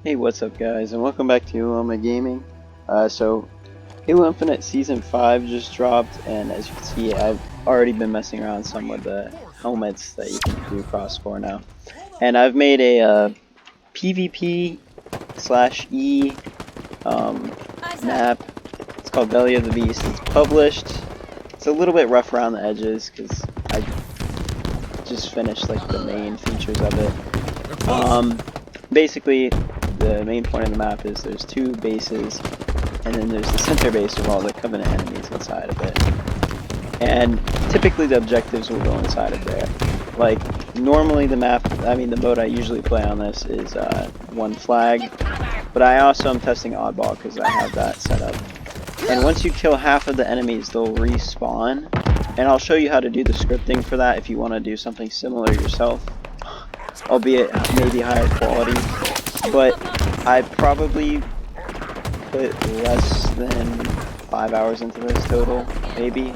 Hey, what's up guys, and welcome back to Ultima Gaming. So, Halo Infinite Season 5 just dropped, and as you can see, I've already been messing around some with the helmets that you can do cross-4 now. And I've made a PvP/E map. It's called Belly of the Beast. It's published. It's a little bit rough around the edges, because I just finished like the main features of it. Basically, the main point of the map is there's two bases, and then there's the center base with all the Covenant enemies inside of it. And typically the objectives will go inside of there. Like, normally the mode I usually play on this is one flag, but I also am testing oddball because I have that set up. And once you kill half of the enemies, they'll respawn, and I'll show you how to do the scripting for that if you want to do something similar yourself, albeit maybe higher quality. But I probably put less than 5 hours into this total, maybe,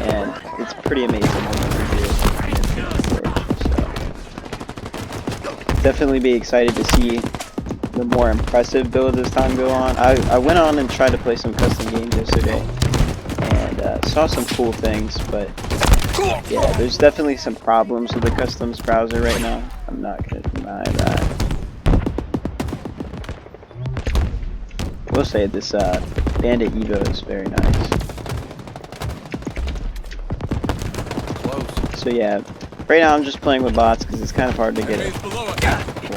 and it's pretty amazing what you can do. So definitely be excited to see the more impressive builds as time go on. I went on and tried to play some custom games yesterday, and saw some cool things, but yeah, there's definitely some problems with the customs browser right now. I'm not going to deny that. I will say this Bandit Evo is very nice. So yeah, right now I'm just playing with bots because it's kind of hard to get a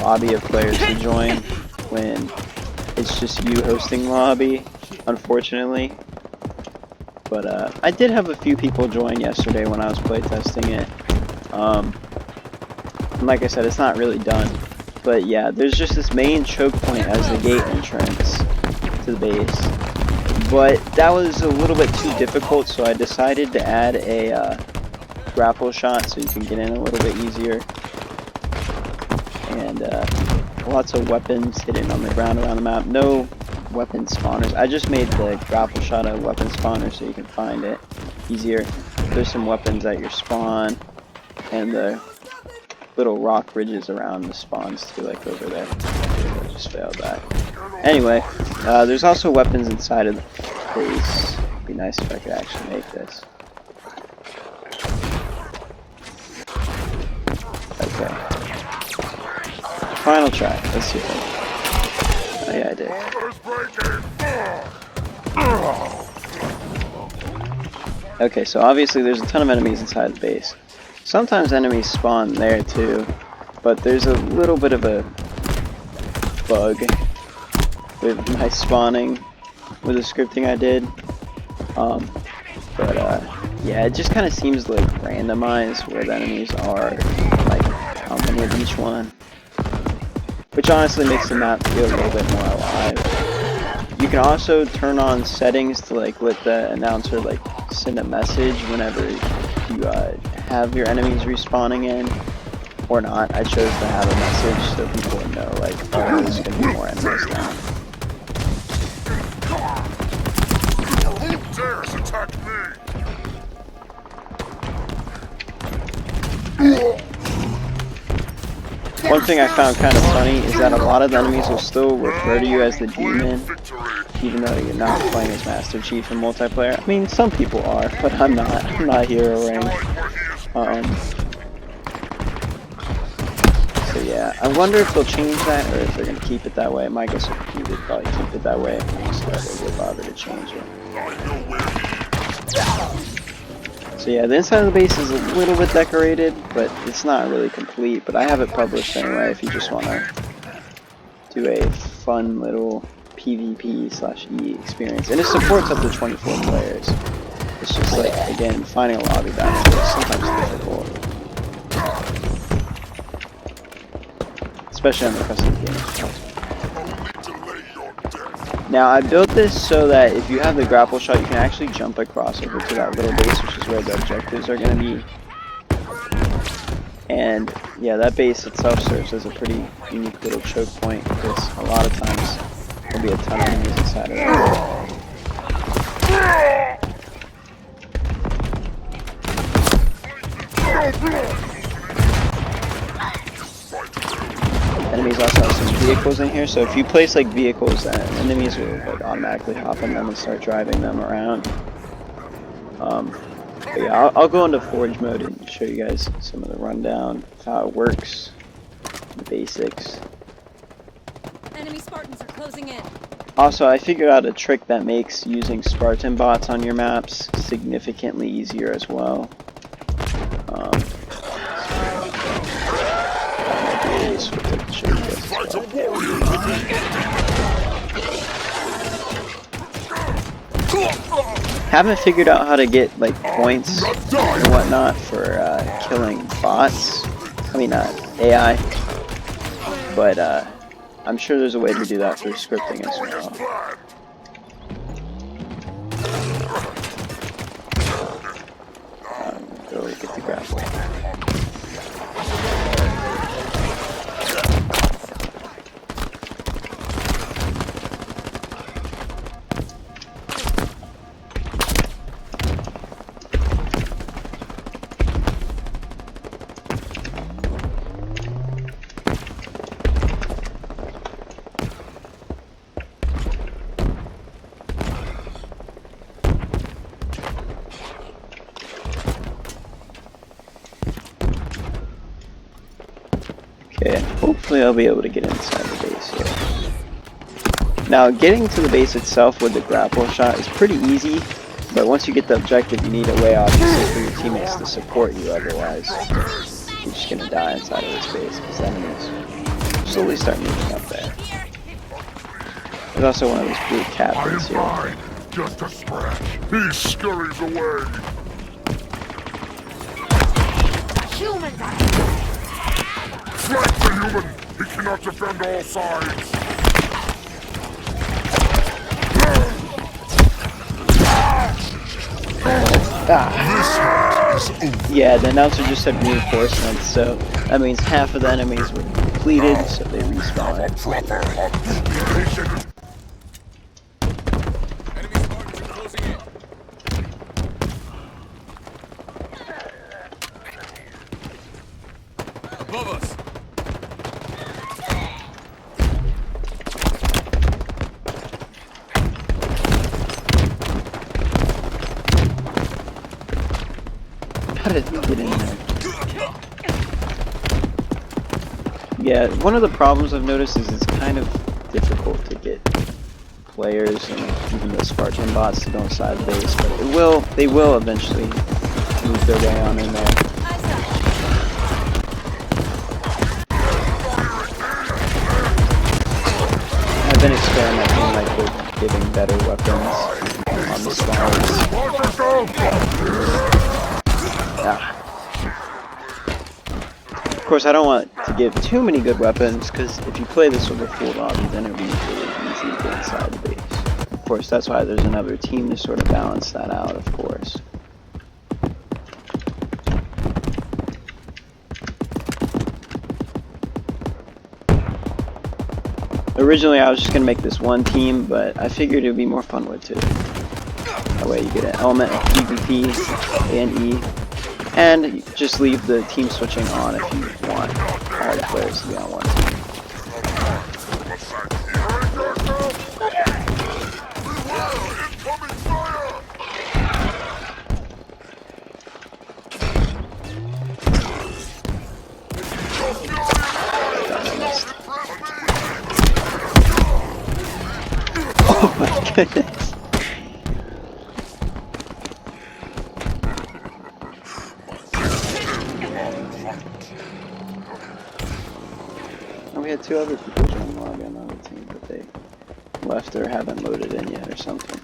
lobby of players to join when it's just you hosting lobby, unfortunately. But I did have a few people join yesterday when I was playtesting it. And like I said, it's not really done. But yeah, there's just this main choke point as the gate entrance to the base. But that was a little bit too difficult, so I decided to add a grapple shot so you can get in a little bit easier. And lots of weapons hidden on the ground around the map. No weapon spawners. I just made the grapple shot a weapon spawner so you can find it easier. There's some weapons at your spawn, and the little rock ridges around the spawns too, like over there. I just failed that. Anyway, there's also weapons inside of the base. It'd be nice if I could actually make this. Okay. Final try. Let's see if I can. Oh yeah, I did. Okay, so obviously there's a ton of enemies inside the base. Sometimes enemies spawn there too, but there's a little bit of a bug with my spawning with the scripting I did. Yeah, it just kind of seems like randomized where the enemies are, like how many of each one. Which honestly makes the map feel a little bit more alive. You can also turn on settings to like let the announcer like send a message whenever you have your enemies respawning in, or not. I chose to have a message so people would know like, oh, there's gonna be more enemies now. Who dares attack me? One thing I found kind of funny is that a lot of the enemies will still refer to you as the demon, even though you're not playing as Master Chief in multiplayer. I mean, some people are, but I'm not. I'm not hero rank. So yeah, I wonder if they'll change that or if they're gonna keep it that way. My guess would be they'd probably keep it that way, so they would bother to change it. So yeah, the inside of the base is a little bit decorated, but it's not really complete. But I have it published anyway if you just want to do a fun little PvP/E experience. And it supports up to 24 players. It's just like, again, finding a lobby battle is sometimes difficult. Especially on the custom games. Now, I built this so that if you have the grapple shot, you can actually jump across over to that little base, which is where the objectives are going to be. And yeah, that base itself serves as a pretty unique little choke point, because a lot of times there'll be a ton of enemies inside of that. Enemies also have some vehicles in here, so if you place like vehicles, then enemies will like automatically hop on them and start driving them around. But yeah, I'll go into Forge mode and show you guys some of the rundown, how it works, the basics. Enemy Spartans are closing in. Also, I figured out a trick that makes using Spartan bots on your maps significantly easier as well. Haven't figured out how to get like points and whatnot for killing bots. I mean AI, but I'm sure there's a way to do that for scripting as well. Go get the grapple. Okay, hopefully I'll be able to get inside the base here. Now, getting to the base itself with the grapple shot is pretty easy, but once you get the objective, you need a way, obviously, for your teammates to support you, otherwise you're just gonna die inside of this base, because the enemies slowly start moving up there. There's also one of these blue captains here. Mine. Just a scratch. He scurries away. Flank the human! He cannot defend all sides! Yeah, the announcer just said reinforcements, so that means half of the enemies were depleted, so they respawn. Enemy Spartans are closing in. Above us. How did he get in there? Yeah, one of the problems I've noticed is it's kind of difficult to get players and even the Spartan bots to go inside the base, but they will eventually move their way on in there. I've been experimenting like with giving better weapons on the spawns. Of course, I don't want to give too many good weapons, because if you play this with a full lobby, then it'll be really easy to get inside the base. Of course, that's why there's another team to sort of balance that out, of course. Originally, I was just going to make this one team, but I figured it would be more fun with two. That way you get an element of PvP, A and E, and just leave the team switching on if you want all the players to be on one team. Oh my goodness. We had two other people join the lobby on the other team, but they left or haven't loaded in yet or something.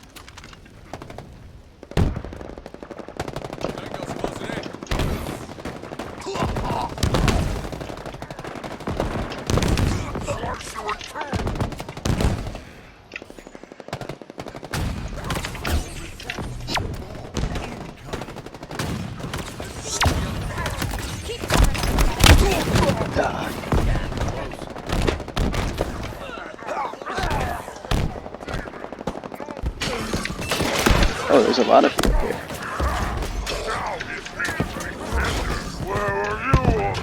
Oh, there's a lot of people here. Where are you off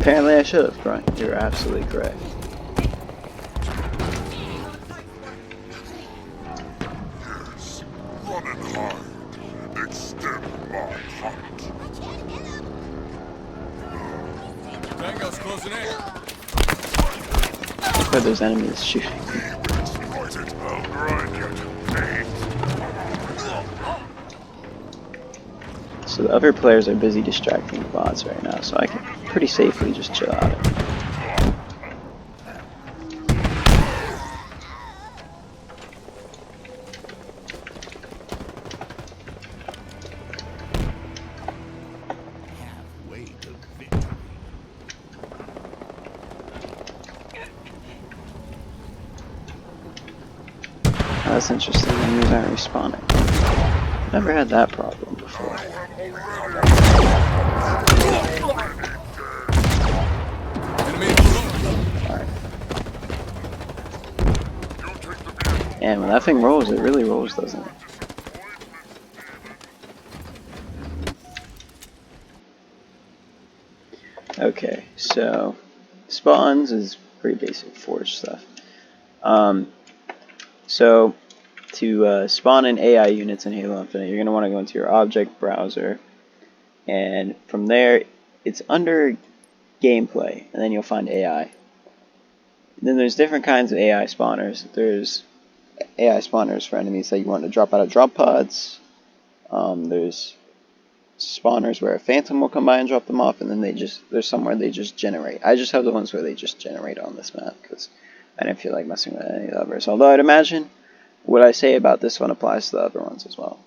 Apparently I should have, Grunt. You're absolutely correct. Yes, run and hide. Extend my hunt. Tango's closing in. Where there's enemies shooting. Exploit it. I'll grind you to pain. So the other players are busy distracting the bots right now, so I can pretty safely just chill out. Halfway to victory. That's interesting, enemies aren't respawning. Never had that problem before. Enemy Alright. And when that thing rolls, it really rolls, doesn't it? Okay, so spawns is pretty basic Forge stuff. So to spawn in AI units in Halo Infinite, you're going to want to go into your object browser, and from there, it's under gameplay, and then you'll find AI. And then there's different kinds of AI spawners. There's AI spawners for enemies that you want to drop out of drop pods. There's spawners where a phantom will come by and drop them off, and then there's somewhere they just generate. I just have the ones where they just generate on this map because I didn't feel like messing with any of the others. Although I'd imagine what I say about this one applies to the other ones as well.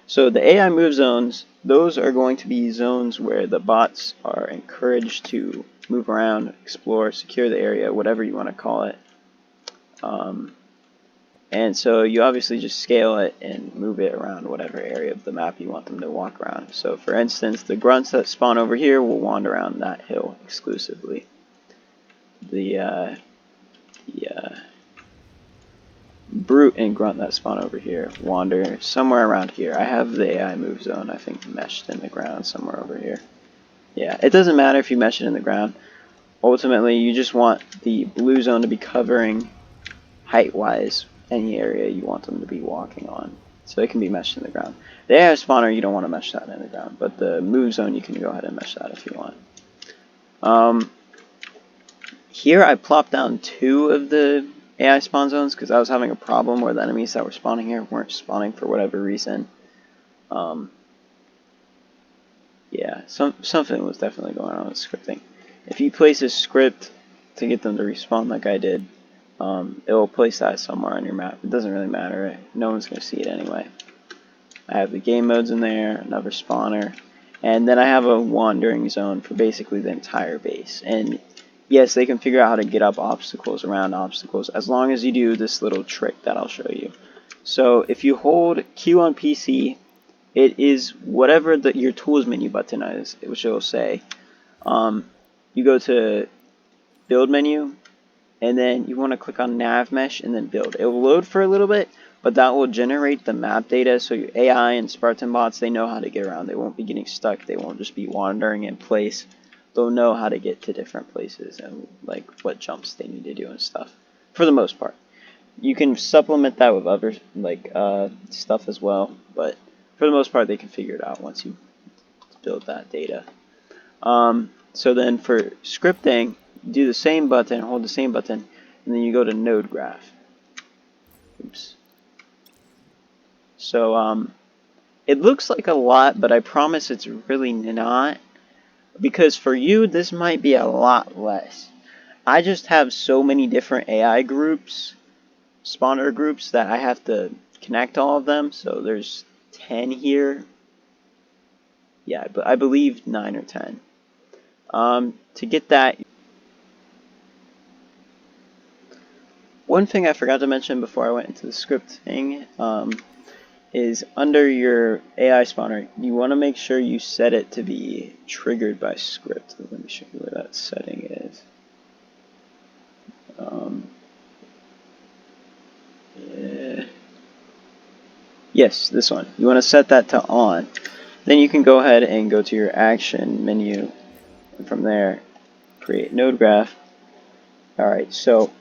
So the AI move zones, those are going to be zones where the bots are encouraged to move around, explore, secure the area, whatever you want to call it. And so you obviously just scale it and move it around whatever area of the map you want them to walk around. So for instance, the grunts that spawn over here will wander around that hill exclusively. The brute and grunt that spawn over here wander somewhere around here. I have the AI move zone, I think, meshed in the ground somewhere over here. Yeah, it doesn't matter if you mesh it in the ground. Ultimately, you just want the blue zone to be covering height-wise any area you want them to be walking on. So it can be meshed in the ground. The AI spawner, you don't want to mesh that in the ground, but the move zone, you can go ahead and mesh that if you want. Here I plopped down 2 of the AI spawn zones because I was having a problem where the enemies that were spawning here weren't spawning for whatever reason. Yeah, something was definitely going on with scripting. If you place a script to get them to respawn like I did, it will place that somewhere on your map. It doesn't really matter. No one's going to see it anyway. I have the game modes in there, another spawner, and then I have a wandering zone for basically the entire base. And yes, they can figure out how to get up obstacles, around obstacles, as long as you do this little trick that I'll show you. So if you hold Q on PC, it is whatever your tools menu button is, which it will say. You go to build menu, and then you want to click on nav mesh and then build. It will load for a little bit, but that will generate the map data, so your AI and Spartan bots, they know how to get around. They won't be getting stuck. They won't just be wandering in place. They'll know how to get to different places and like what jumps they need to do and stuff, for the most part. You can supplement that with other like stuff as well, but for the most part they can figure it out once you build that data. So then for scripting, do the same button, hold the same button, and then you go to node graph. Oops. So it looks like a lot, but I promise it's really not, because for you this might be a lot less. I just have so many different AI groups, spawner groups, that I have to connect all of them. So there's 10 here. Yeah, but I believe 9 or 10. To get that, one thing I forgot to mention before I went into the scripting is under your AI spawner, you want to make sure you set it to be triggered by script. Let me show you where that setting is. Yeah. Yes, this one. You want to set that to on. Then you can go ahead and go to your action menu, and from there, create node graph. Alright, so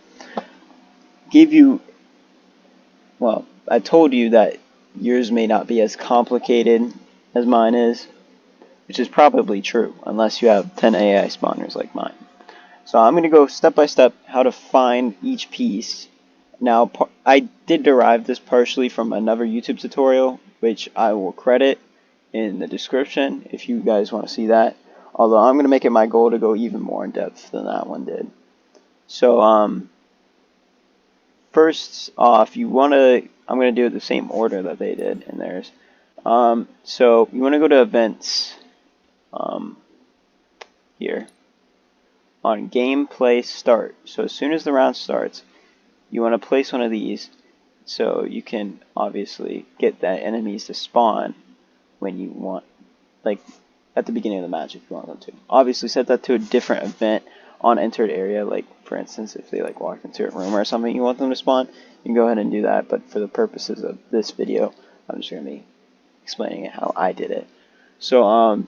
give you, well, I told you that yours may not be as complicated as mine is, which is probably true, unless you have 10 AI spawners like mine. So I'm going to go step by step how to find each piece. Now, I did derive this partially from another YouTube tutorial, which I will credit in the description if you guys want to see that. Although I'm going to make it my goal to go even more in depth than that one did. So, first off, you want to, I'm going to do it the same order that they did in theirs. So you want to go to events here on gameplay start. So as soon as the round starts, you want to place one of these so you can obviously get that enemies to spawn when you want, like at the beginning of the match if you want them to. Obviously set that to a different event on entered area, like for instance if they like walk into a room or something you want them to spawn, you can go ahead and do that, but for the purposes of this video I'm just going to be explaining it how I did it. So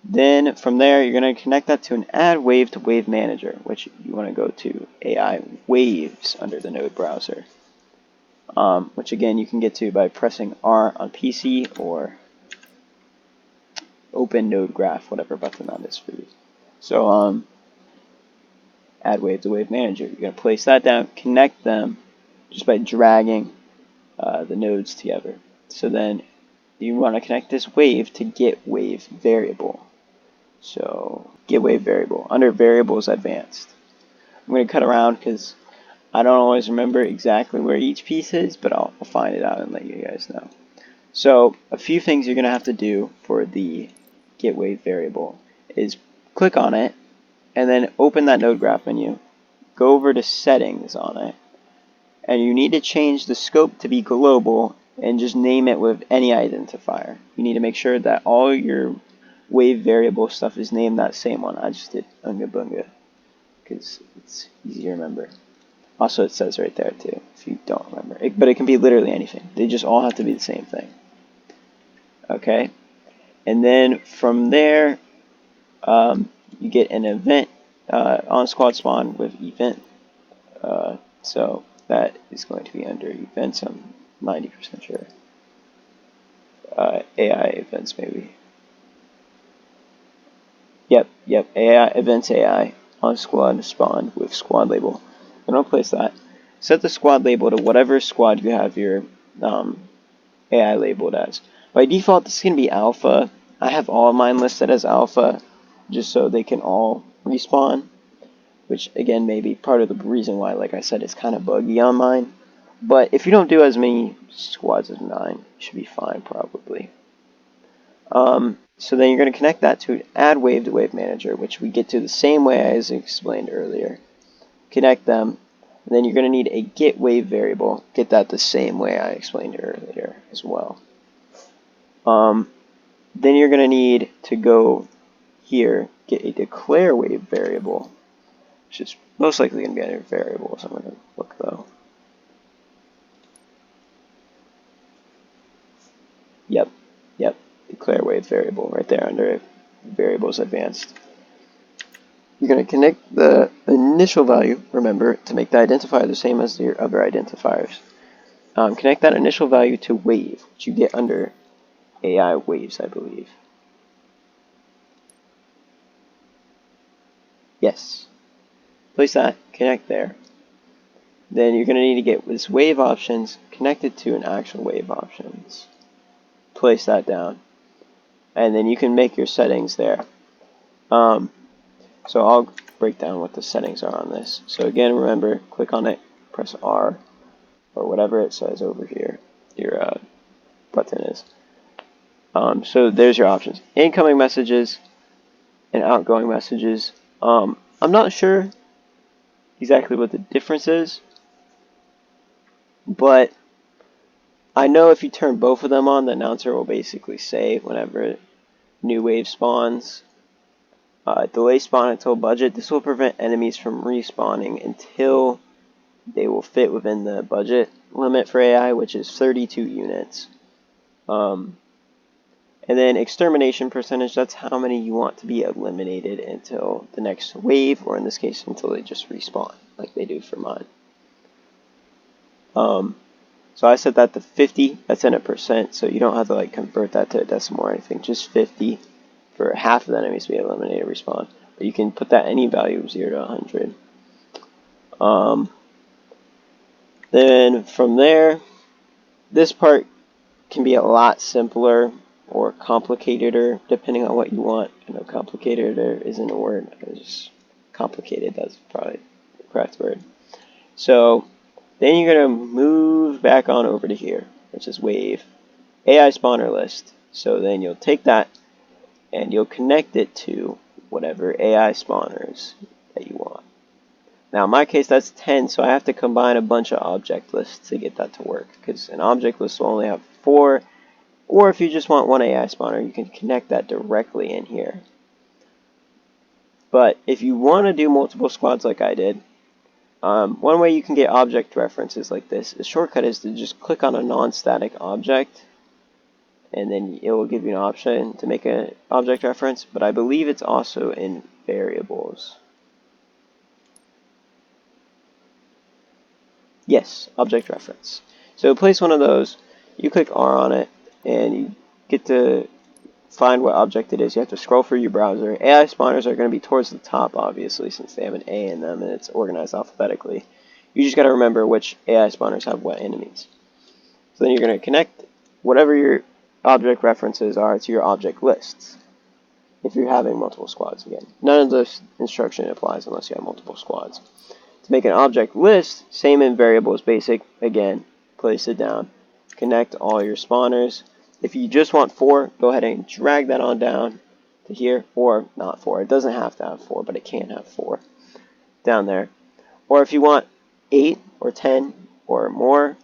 then from there you're going to connect that to an add wave to wave manager, which you want to go to AI waves under the node browser, which again you can get to by pressing R on PC or open node graph, whatever button that is for you. So add wave to wave manager, you're going to place that down, connect them just by dragging the nodes together. So then you want to connect this wave to get wave variable. So get wave variable under variables advanced. I'm going to cut around because I don't always remember exactly where each piece is, but I'll find it out and let you guys know. So a few things you're going to have to do for the get wave variable is click on it and then open that node graph menu, go over to settings on it, and you need to change the scope to be global and just name it with any identifier. You need to make sure that all your wave variable stuff is named that same one. I just did Unga Bunga because it's easy to remember. Also it says right there too if you don't remember. But it can be literally anything. They just all have to be the same thing. Okay, and then from there you get an event on squad spawn with event. So that is going to be under events, I'm 90% sure. AI events maybe. Yep, AI events AI on squad spawn with squad label. I'm going to place that. Set the squad label to whatever squad you have your AI labeled as. By default, this is going to be alpha. I have all of mine listed as alpha just so they can all respawn, which again may be part of the reason why, like I said, it's kind of buggy on mine. But if you don't do as many squads as 9, you should be fine probably. So then you're going to connect that to an add wave to wave manager, which we get to the same way as explained earlier. Connect them, and then you're going to need a get wave variable. Get that the same way I explained earlier as well. Then you're going to need to go here, get a declare wave variable, which is most likely going to be under variables. I'm going to look though. Yep, declare wave variable right there under variables advanced. You're going to connect the initial value, remember, to make the identifier the same as your other identifiers. Connect that initial value to wave, which you get under AI waves, I believe. Yes. Place that, connect there. Then you're going to need to get this wave options connected to an actual wave options. Place that down. And then you can make your settings there. So I'll break down what the settings are on this. So again, remember, click on it, press R, or whatever it says over here, your button is. So there's your options. Incoming messages and outgoing messages. I'm not sure exactly what the difference is, but I know if you turn both of them on, the announcer will basically say whenever new wave spawns, delay spawn until budget. This will prevent enemies from respawning until they will fit within the budget limit for AI, which is 32 units. And And then extermination percentage, that's how many you want to be eliminated until the next wave, or in this case, until they just respawn, like they do for mine. So I set that to 50, that's in a percent, so you don't have to like convert that to a decimal or anything, just 50 for half of the enemies to be eliminated respawn. But you can put that any value of 0 to 100. Then from there, this part can be a lot simpler or complicated, depending on what you want. I know complicated isn't a word, it's just complicated, that's probably the correct word. So then you're going to move back on over to here, which is wave, AI spawner list. So then you'll take that and you'll connect it to whatever AI spawners that you want. Now in my case that's 10, so I have to combine a bunch of object lists to get that to work, because an object list will only have 4, or if you just want one AI spawner, you can connect that directly in here. But if you want to do multiple squads like I did, one way you can get object references like this, the shortcut is to just click on a non-static object, and then it will give you an option to make an object reference, but I believe it's also in variables. Yes, object reference. So place one of those, you click R on it, and you get to find what object it is. You have to scroll through your browser. AI spawners are going to be towards the top, obviously, since they have an A in them and it's organized alphabetically. You just got to remember which AI spawners have what enemies. So then you're going to connect whatever your object references are to your object lists, if you're having multiple squads again. None of this instruction applies unless you have multiple squads. To make an object list, same in variables basic, again, place it down. Connect all your spawners. If you just want 4, go ahead and drag that on down to here, or not 4. It doesn't have to have 4, but it can have 4 down there. Or if you want 8 or 10 or more,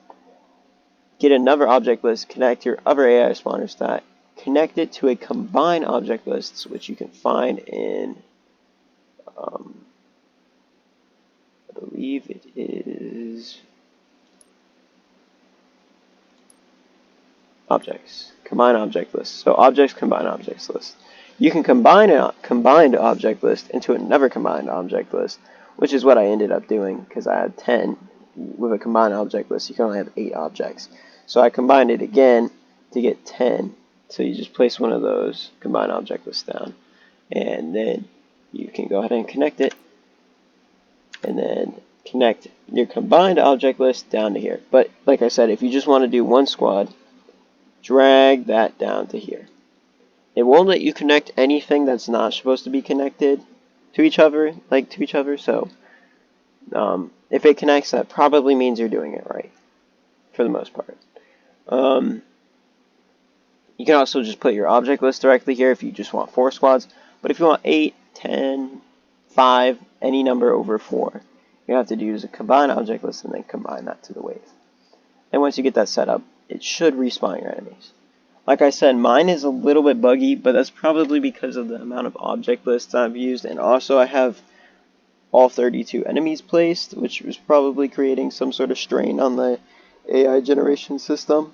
get another object list, connect your other AI spawners to that, connect it to a combined object list, which you can find in, I believe it is objects, combine object list. So objects, combine objects list. You can combine a combined object list into another combined object list, which is what I ended up doing because I had 10. With a combined object list, you can only have 8 objects. So I combined it again to get 10. So you just place one of those combined object lists down, and then you can go ahead and connect it, and then connect your combined object list down to here. But like I said, if you just want to do one squad, drag that down to here. It won't let you connect anything that's not supposed to be connected to each other, so if it connects, that probably means you're doing it right, for the most part. You can also just put your object list directly here if you just want 4 squads, but if you want 8, 10, 5, any number over 4, you have to do is a combine object list and then combine that to the wave. And once you get that set up, it should respawn your enemies. Like I said, mine is a little bit buggy, but that's probably because of the amount of object lists I've used, and also I have all 32 enemies placed, which was probably creating some sort of strain on the AI generation system.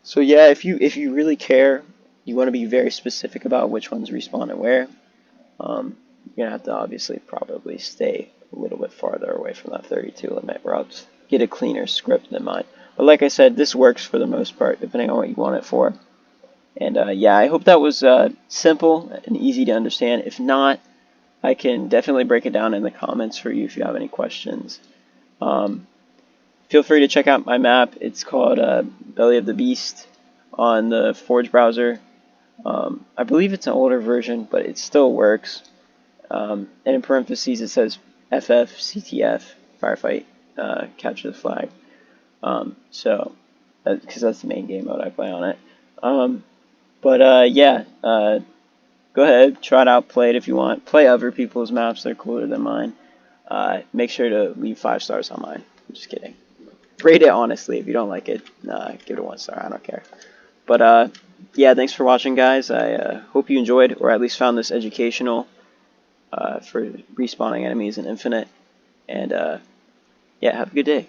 So yeah, if you really care, you want to be very specific about which ones respawn and where, you're gonna have to obviously probably stay a little bit farther away from that 32 limit, or else get a cleaner script than mine. But like I said, this works for the most part, depending on what you want it for. And yeah, I hope that was simple and easy to understand. If not, I can definitely break it down in the comments for you if you have any questions. Feel free to check out my map. It's called Belly of the Beast on the Forge browser. I believe it's an older version, but it still works. And in parentheses it says FF, CTF, Firefight, Capture the Flag. So, because that's the main game mode I play on it. Yeah, go ahead, try it out, play it if you want. Play other people's maps, they're cooler than mine. Make sure to leave 5 stars on mine. I'm just kidding. Rate it honestly. If you don't like it, give it a 1 star. I don't care. But yeah, thanks for watching, guys. I hope you enjoyed, or at least found this educational for respawning enemies in Infinite. And yeah, have a good day.